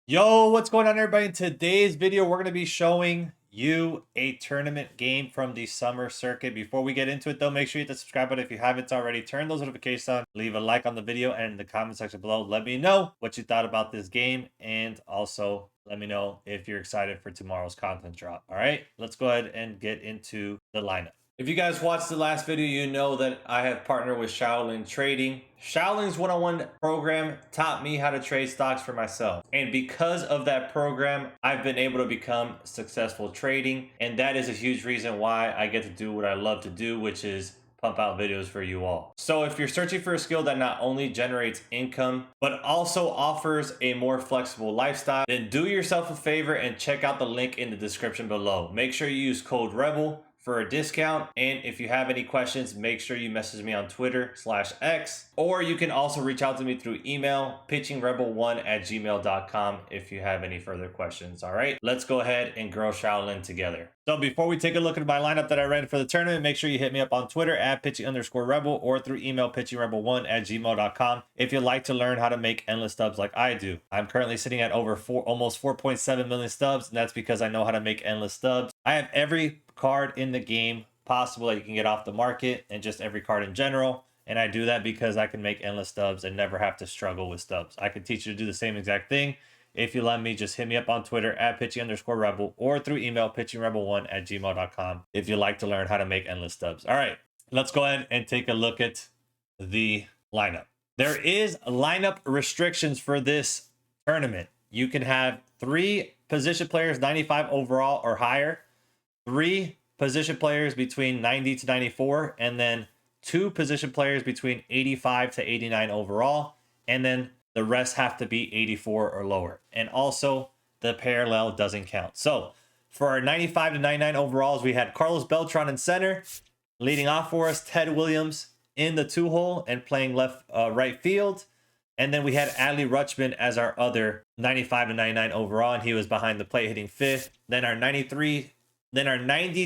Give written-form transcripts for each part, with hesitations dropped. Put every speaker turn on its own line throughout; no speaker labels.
Yo, what's going on, everybody? In today's video, we're going to be showing you a tournament game from the summer circuit. Before we get into it, though, make sure you hit the subscribe button if you haven't already. Turn those notifications on, leave a like on the video, and in the comment section below, let me know what you thought about this game, and also let me know if you're excited for tomorrow's content drop. All right, let's go ahead and get into the lineup. If you guys watched the last video, you know that I have partnered with Shaolin Trading. Shaolin's one-on-one program taught me how to trade stocks for myself. And because of that program, I've been able to become successful trading. And that is a huge reason why I get to do what I love to do, which is pump out videos for you all. So if you're searching for a skill that not only generates income, but also offers a more flexible lifestyle, then do yourself a favor and check out the link in the description below. Make sure you use code REBEL for a discount. And if you have any questions, make sure you message me on Twitter/X, or you can also reach out to me through email, pitchingrebel1@gmail.com, if you have any further questions. All right, let's go ahead and grow Shaolin together. So before we take a look at my lineup that I ran for the tournament, make sure you hit me up on Twitter @pitching_rebel or through email pitchingrebel1@gmail.com if you'd like to learn how to make endless stubs like I do. I'm currently sitting at almost 4.7 million stubs, and that's because I know how to make endless stubs. I have every card in the game possible that you can get off the market, and just every card in general. And I do that because I can make endless stubs and never have to struggle with stubs. I can teach you to do the same exact thing. If you let me, just hit me up on Twitter @pitching_rebel or through email pitchingrebel1@gmail.com if you'd like to learn how to make endless stubs. All right, let's go ahead and take a look at the lineup. There is lineup restrictions for this tournament. You can have 3 position players 95 overall or higher, 3 position players between 90 to 94, and then 2 position players between 85 to 89 overall, and then the rest have to be 84 or lower. And also, the parallel doesn't count. So, for our 95 to 99 overalls, we had Carlos Beltran in center, leading off for us, Ted Williams in the 2-hole and playing right field. And then we had Adley Rutschman as our other 95 to 99 overall, and he was behind the plate hitting 5th. Then our 90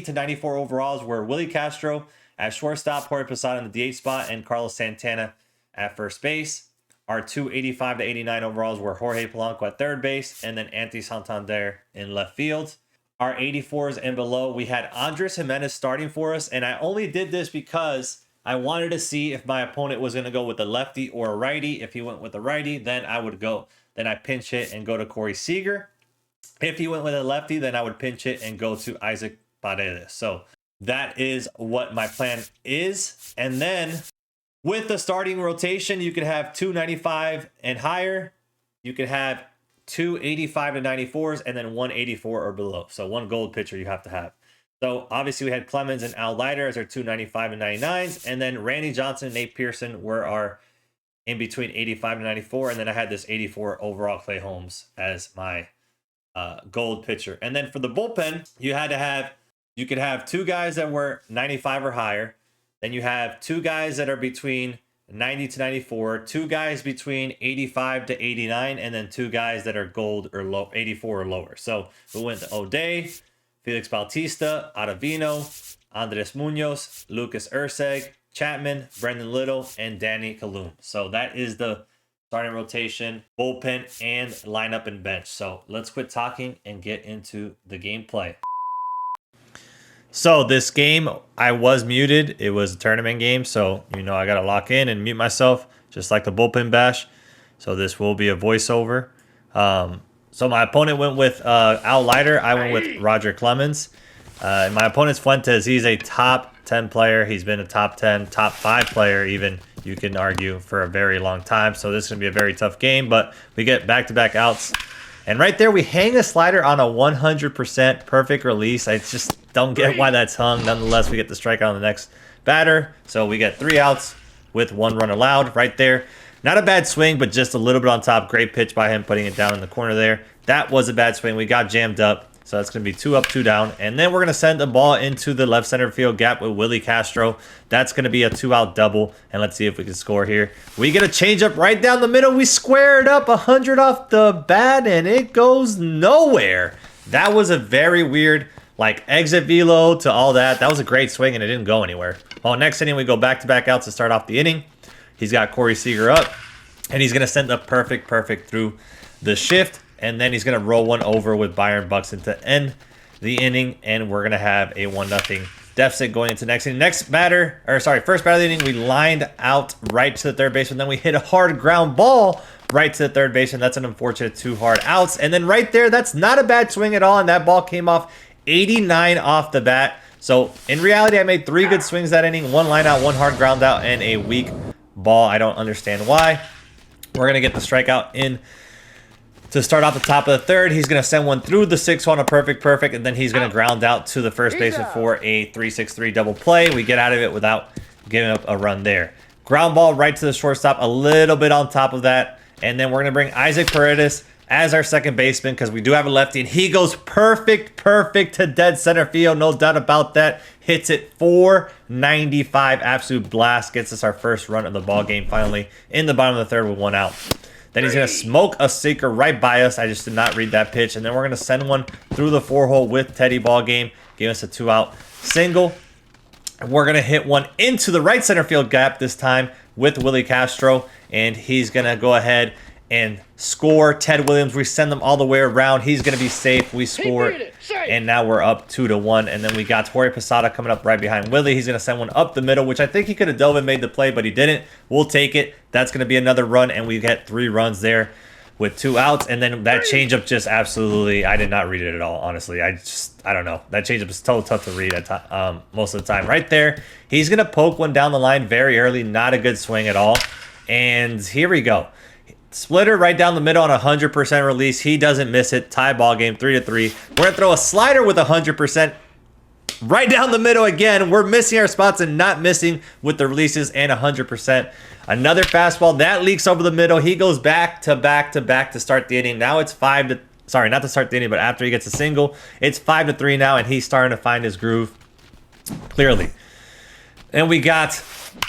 to 94 overalls were Willie Castro at shortstop, Jorge Posada in the DH spot, and Carlos Santana at first base. Our 285 to 89 overalls were Jorge Polanco at third base, and then Anthony Santander in left field. Our 84s and below, we had Andres Jimenez starting for us, and I only did this because I wanted to see if my opponent was going to go with a lefty or a righty. If he went with a righty, then I pinch hit and go to Corey Seager. If he went with a lefty, then I would pinch hit and go to Isaac Paredes. So that is what my plan is. And then with the starting rotation, you could have 295 and higher. You could have 285 to 94s, and then 184 or below. So 1 gold pitcher you have to have. So obviously we had Clemens and Al Leiter as our 295 and 99s, and then Randy Johnson and Nate Pearson were our in between 85 and 94, and then I had this 84 overall Clay Holmes as my gold pitcher. And then for the bullpen, you could have 2 guys that were 95 or higher. Then you have 2 guys that are between 90 to 94, 2 guys between 85 to 89, and then 2 guys that are gold or low, 84 or lower. So we went to O'Day, Felix Bautista, Ottavino, Andres Munoz, Lucas Erceg, Chapman, Brendan Little, and Danny Kalum. So that is the starting rotation, bullpen, and lineup and bench. So let's quit talking and get into the gameplay. So this game, I was muted. It was a tournament game, so I got to lock in and mute myself, just like the bullpen bash. So this will be a voiceover. So my opponent went with Al Leiter. I went with Roger Clemens. And my opponent's Fuentes. He's a top 10 player. He's been a top 10, top 5 player even, you can argue, for a very long time. So this is going to be a very tough game, but we get back-to-back outs. And right there, we hang a slider on a 100% perfect release. I just don't get why that's hung. Nonetheless, we get the strikeout on the next batter. So we get 3 outs with 1 run allowed right there. Not a bad swing, but just a little bit on top. Great pitch by him, putting it down in the corner there. That was a bad swing. We got jammed up. So that's going to be 2 up, 2 down. And then we're going to send the ball into the left center field gap with Willie Castro. That's going to be a 2-out double. And let's see if we can score here. We get a changeup right down the middle. We squared up 100 off the bat, and it goes nowhere. That was a very weird, exit velo to all that. That was a great swing, and it didn't go anywhere. Well, next inning, we go back-to-back outs to start off the inning. He's got Corey Seager up, and he's going to send the perfect through the shift. and then he's going to roll one over with Byron Buxton to end the inning, and we're going to have a 1-0 deficit going into next inning. First batter of the inning, we lined out right to the third baseman, then we hit a hard ground ball right to the third baseman. That's an unfortunate 2 hard outs, and then right there, that's not a bad swing at all, and that ball came off 89 off the bat. So in reality, I made 3 good swings that inning, 1 line out, 1 hard ground out, and a weak ball. I don't understand why. We're going to get the strikeout in to start off the top of the third. He's going to send one through the 6 on a perfect, and then he's going to ground out to the first baseman for a 3-6-3 double play. We get out of it without giving up a run there. Ground ball right to the shortstop, a little bit on top of that. And then we're going to bring Isaac Paredes as our second baseman because we do have a lefty. And he goes perfect to dead center field. No doubt about that. Hits it 495. Absolute blast. Gets us our first run of the ball game finally in the bottom of the third with 1 out. Then he's going to smoke a sinker right by us. I just did not read that pitch. And then we're going to send one through the 4-hole with Teddy Ballgame. Give us a 2-out single. And we're going to hit one into the right center field gap this time with Willie Castro. And he's going to go ahead and score. Ted Williams, we send them all the way around. He's going to be safe. We score. And now we're up 2-1. And then we got Jorge Posada coming up right behind Willie. He's going to send one up the middle, which I think he could have dove and made the play, but he didn't. We'll take it. That's going to be another run. And we get 3 runs there with 2 outs. And then that changeup just absolutely, I did not read it at all, honestly. I don't know. That changeup is totally tough to read at most of the time. Right there, he's going to poke one down the line very early. Not a good swing at all. And here we go. Splitter right down the middle on 100% release. He doesn't miss it. Tie ball game 3-3. We're going to throw a slider with 100% right down the middle again. We're missing our spots and not missing with the releases and 100%. Another fastball that leaks over the middle. He goes back to back to start the inning. Now it's 5 to, sorry, not to start the inning, but after he gets a single, it's 5-3 now, and he's starting to find his groove clearly. And we got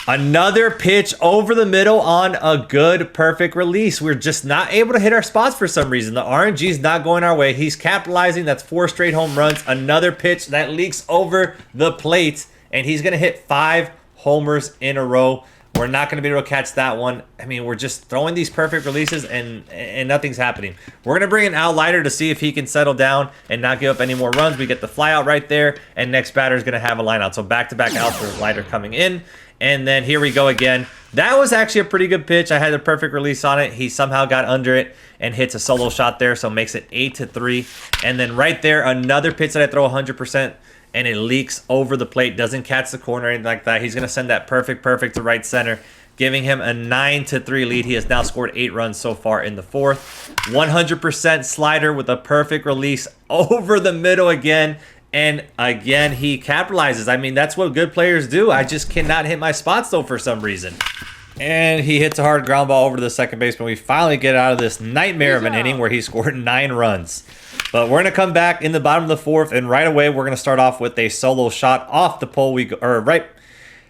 another pitch over the middle on a good, perfect release. We're just not able to hit our spots for some reason. The RNG is not going our way. He's capitalizing. That's 4 straight home runs. Another pitch that leaks over the plate, and he's going to hit 5 homers in a row. We're not going to be able to catch that one. I mean, we're just throwing these perfect releases, and nothing's happening. We're going to bring an outlighter to see if he can settle down and not give up any more runs. We get the fly out right there, and next batter is going to have a line out. So back-to-back outs for Leiter coming in. And then here we go again. That was actually a pretty good pitch. I had a perfect release on it. He somehow got under it and hits a solo shot there, so makes it 8-3. And then right there, another pitch that I throw 100%, and it leaks over the plate. Doesn't catch the corner or anything like that. He's going to send that perfect to right center, giving him a 9-3 lead. He has now scored 8 runs so far in the 4th. 100% slider with a perfect release over the middle again. And again, he capitalizes. I mean, that's what good players do. I just cannot hit my spots, though, for some reason. And he hits a hard ground ball over to the second baseman. We finally get out of this nightmare of an inning where he scored 9 runs. But we're going to come back in the bottom of the 4th, and right away, we're going to start off with a solo shot off the pole.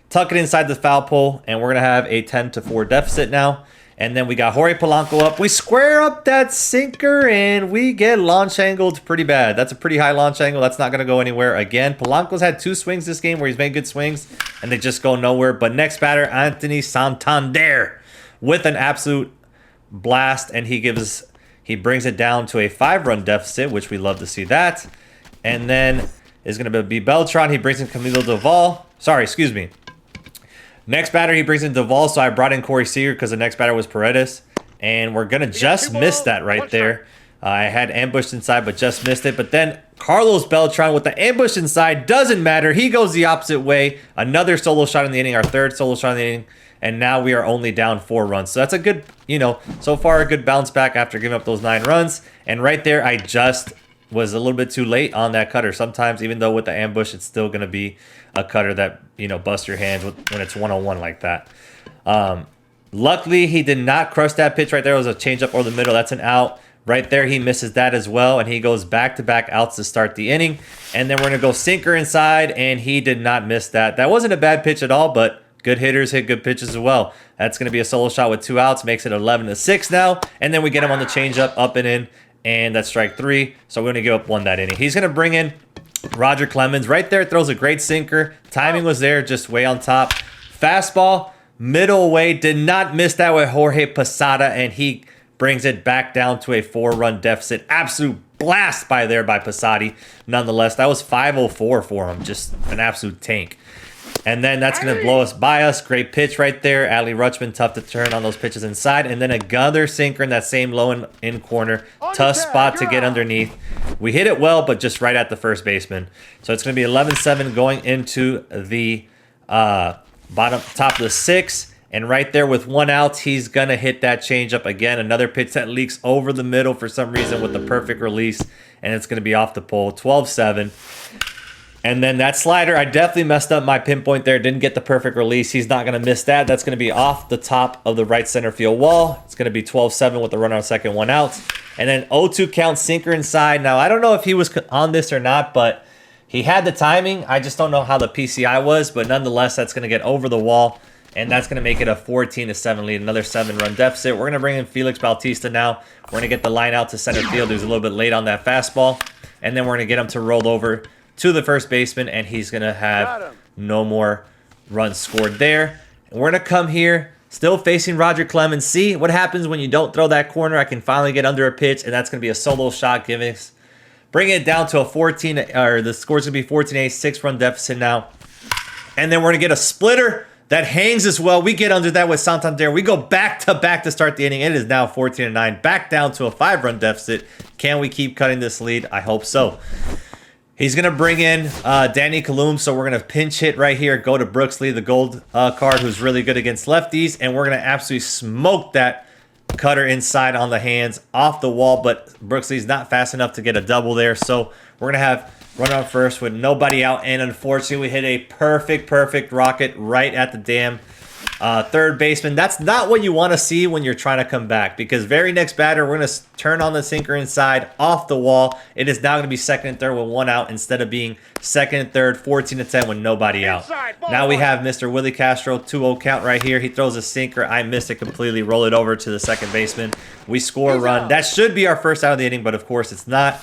Tuck it inside the foul pole, and we're going to have a 10-4 deficit now. And then we got Jorge Polanco up. We square up that sinker, and we get launch angled pretty bad. That's a pretty high launch angle. That's not going to go anywhere again. Polanco's had 2 swings this game where he's made good swings, and they just go nowhere. But next batter, Anthony Santander with an absolute blast, and he brings it down to a 5-run deficit, which we love to see that. And then is going to be Beltran. He brings in Camilo Doval. Sorry, excuse me. Next batter, he brings in Doval, so I brought in Corey Seager because the next batter was Paredes. And we're going to just miss that right there. I had ambushed inside, but just missed it. But then Carlos Beltran with the ambush inside. Doesn't matter. He goes the opposite way. Another solo shot in the inning, our 3rd solo shot in the inning. And now we are only down 4 runs. So that's a good, so far a good bounce back after giving up those 9 runs. And right there, I just was a little bit too late on that cutter. Sometimes, even though with the ambush, it's still going to be a cutter that, busts your hands when it's 1-on-1 like that. Luckily, he did not crush that pitch right there. It was a changeup over the middle. That's an out. Right there, he misses that as well, and he goes back-to-back outs to start the inning. And then we're going to go sinker inside, and he did not miss that. That wasn't a bad pitch at all, but good hitters hit good pitches as well. That's going to be a solo shot with 2 outs, makes it 11-6 now. And then we get him on the changeup, up and in, and that's strike 3. So we're going to give up 1 that inning. He's going to bring in Roger Clemens. Right there, throws a great sinker. Timing was there, just way on top. Fastball, middle away, did not miss that with Jorge Posada, and he brings it back down to a 4-run deficit. Absolute blast by Posadi. Nonetheless, that was 504 for him. Just an absolute tank. And then that's going to blow us by us. Great pitch right there. Adley Rutschman, tough to turn on those pitches inside. And then another sinker in that same low in top spot to get underneath. We hit it well, but just right at the first baseman. So it's going to be 11-7 going into the top of the 6th. And right there with 1 out, he's going to hit that changeup again. Another pitch that leaks over the middle for some reason with the perfect release. And it's going to be off the pole. 12-7. And then that slider, I definitely messed up my pinpoint there. Didn't get the perfect release. He's not going to miss that. That's going to be off the top of the right center field wall. It's going to be 12-7 with the runner on second, 1 out. And then 0-2 count, sinker inside. Now, I don't know if he was on this or not, but he had the timing. I just don't know how the PCI was. But nonetheless, that's going to get over the wall. And that's going to make it a 14-7 lead. Another 7-run deficit. We're going to bring in Felix Bautista now. We're going to get the line out to center field. He was a little bit late on that fastball. And then we're going to get him to roll over to the first baseman, and he's going to have no more runs scored there. And we're going to come here, still facing Roger Clemens. See what happens when you don't throw that corner. I can finally get under a pitch, and that's going to be a solo shot, giving us, bring it down to a 14, or the score's going to be 14-8, 6-run deficit now. And then we're going to get a splitter that hangs as well. We get under that with Santander. We go back-to-back to start the inning. It is now 14-9, back down to a 5-run deficit. Can we keep cutting this lead? I hope so. He's going to bring in Danny Kalum, so we're going to pinch hit right here, go to Brooks Lee, the gold card, who's really good against lefties, and we're going to absolutely smoke that cutter inside on the hands off the wall, but Brooks Lee's not fast enough to get a double there, so we're going to have run on first with nobody out, and unfortunately, we hit a perfect rocket right at the damn third baseman. That's not what you want to see when you're trying to come back, because very next batter, we're going to turn on the sinker inside off the wall. It is now going to be second and third with 1 out instead of being second and third, 14-10 with nobody out. Now we have Mr. Willie Castro, 2-0 count right here. He throws a sinker. I missed it completely. Roll it over to the second baseman. We score a run. That should be our first out of the inning, but of course it's not.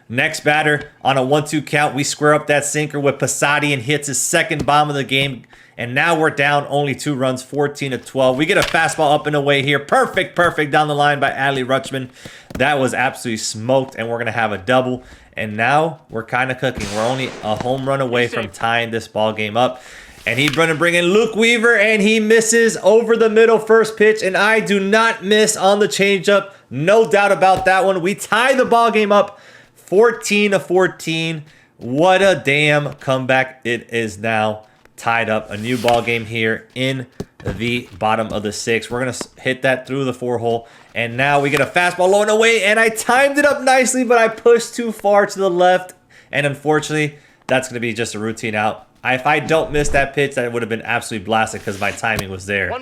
Next batter on a 1-2 count. We square up that sinker with Posadi and hits his second bomb of the game. And now we're down only 2 runs, 14-12. We get a fastball up and away here. Perfect down the line by Adley Rutschman. That was absolutely smoked, and we're going to have a double. And now we're kind of cooking. We're only a home run away from tying this ball game up. And he's going to bring in Luke Weaver, and he misses over the middle first pitch. And I do not miss on the changeup. No doubt about that one. We tie the ball game up 14-14. What a damn comeback it is now. Tied up, a new ball game here in the bottom of the 6th. We're going to hit that through the 4-hole. And now we get a fastball low and away. And I timed it up nicely, but I pushed too far to the left. And unfortunately, that's going to be just a routine out. If I don't miss that pitch, that would have been absolutely blasted because my timing was there.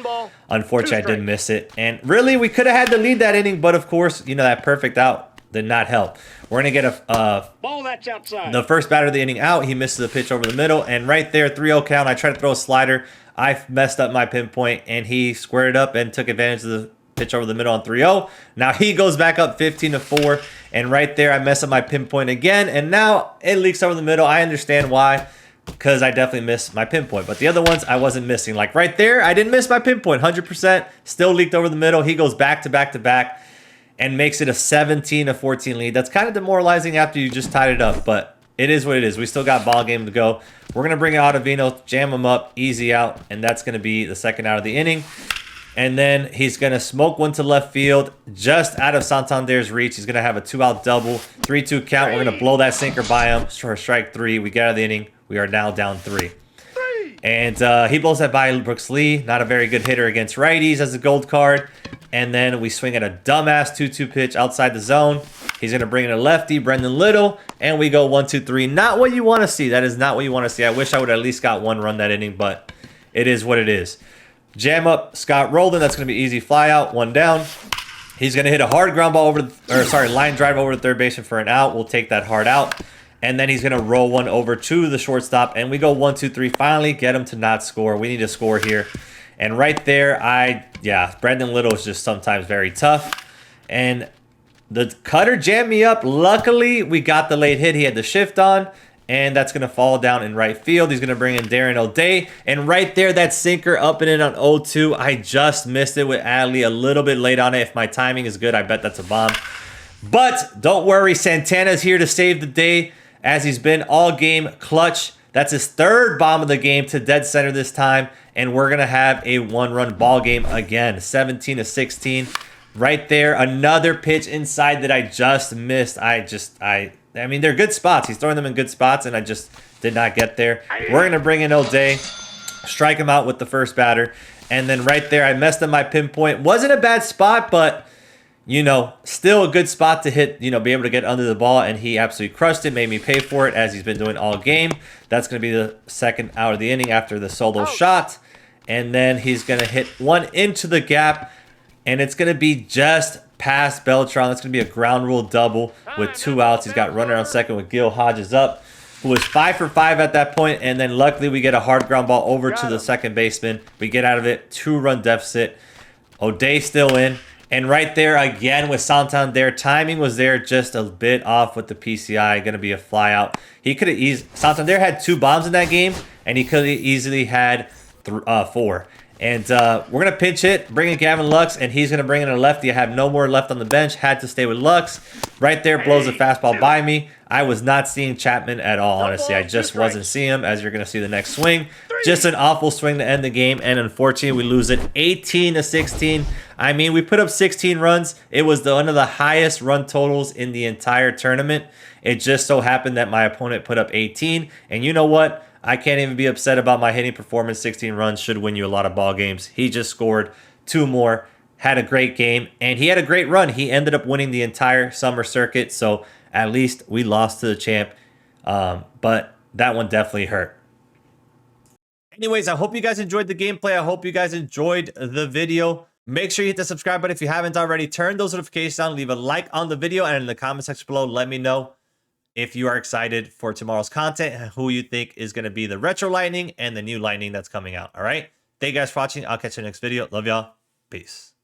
Unfortunately, I did miss it. And really, we could have had to lead that inning. But of course, you know, that perfect out did not help. We're going to get a
ball that's outside.
The first batter of the inning out. He misses the pitch over the middle. And right there, 3-0 count. I tried to throw a slider. I messed up my pinpoint, and he squared it up and took advantage of the pitch over the middle on 3-0. Now he goes back up 15-4. And right there, I messed up my pinpoint again. And now it leaks over the middle. I understand why, because I definitely missed my pinpoint. But the other ones, I wasn't missing. Like right there, I didn't miss my pinpoint. 100%. Still leaked over the middle. He goes back to back and makes it a 17-14 lead. That's kind of demoralizing after you just tied it up, but it is what it is. We still got ball game to go. We're going to bring out Ottavino, jam him up, easy out, and that's going to be the second out of the inning. And then he's going to smoke one to left field, just out of Santander's reach. He's going to have a 2-out double, 3-2 count. We're going to blow that sinker by him for strike 3. We get out of the inning. We are now down 3. And he blows that by Brooks Lee. Not a very good hitter against righties as a gold card. And then we swing at a dumbass 2-2 pitch outside the zone. He's going to bring in a lefty, Brendan Little. And we go 1-2-3. Not what you want to see. That is not what you want to see. I wish I would have at least got 1 run that inning, but it is what it is. Jam up Scott Roldan. That's going to be easy fly out. 1 down. He's going to hit a hard ground ball line drive over to third baseman for an out. We'll take that hard out. And then he's going to roll one over to the shortstop. And we go 1-2-3. Finally get him to not score. We need to score here. And right there, Brendan Little is just sometimes very tough. And the cutter jammed me up. Luckily, we got the late hit. He had the shift on. and that's going to fall down in right field. He's going to bring in Darren O'Day, and right there, that sinker up and in on 0-2. I just missed it with Adley a little bit late on it. If my timing is good, I bet that's a bomb. But don't worry, Santana's here to save the day, as he's been all game clutch. That's his third bomb of the game to dead center this time, and we're going to have a one-run ball game again, 17-16. Right there, another pitch inside that I just missed. I mean, they're good spots. He's throwing them in good spots, and I just did not get there. We're going to bring in O'Day, strike him out with the first batter, and then right there, I messed up my pinpoint. Wasn't a bad spot, but you know, still a good spot to hit, you know, be able to get under the ball, and he absolutely crushed it, made me pay for it, as he's been doing all game. That's going to be the second out of the inning after the solo shot, and then he's going to hit one into the gap, and it's going to be just past Beltran. That's going to be a ground rule double with 2 outs. He's got runner on second with Gil Hodges up, who was 5 for 5 at that point, and then luckily we get a hard ground ball over to the second baseman. We get out of it, 2-run deficit. O'Day still in. And right there again with Santander, timing was there just a bit off with the PCI. Going to be a fly out. He could have Santander had 2 bombs in that game, and he could have easily had 4. And we're going to pinch hit, bring in Gavin Lux, and he's going to bring in a lefty. I have no more left on the bench. Had to stay with Lux. Right there, blows a fastball by me. I was not seeing Chapman at all, honestly. I just wasn't seeing him, as you're going to see the next swing. Just an awful swing to end the game, and unfortunately, we lose it 18-16. I mean, we put up 16 runs. It was one of the highest run totals in the entire tournament. It just so happened that my opponent put up 18, and you know what? I can't even be upset about my hitting performance. 16 runs should win you a lot of ball games. He just scored 2 more, had a great game, and he had a great run. He ended up winning the entire summer circuit, so at least we lost to the champ, but that one definitely hurt. Anyways, I hope you guys enjoyed the gameplay. I hope you guys enjoyed the video. Make sure you hit the subscribe button if you haven't already. Turn those notifications on. Leave a like on the video, and in the comment section below, let me know if you are excited for tomorrow's content and who you think is going to be the retro lightning and the new lightning that's coming out. All right. Thank you guys for watching. I'll catch you in the next video. Love y'all. Peace.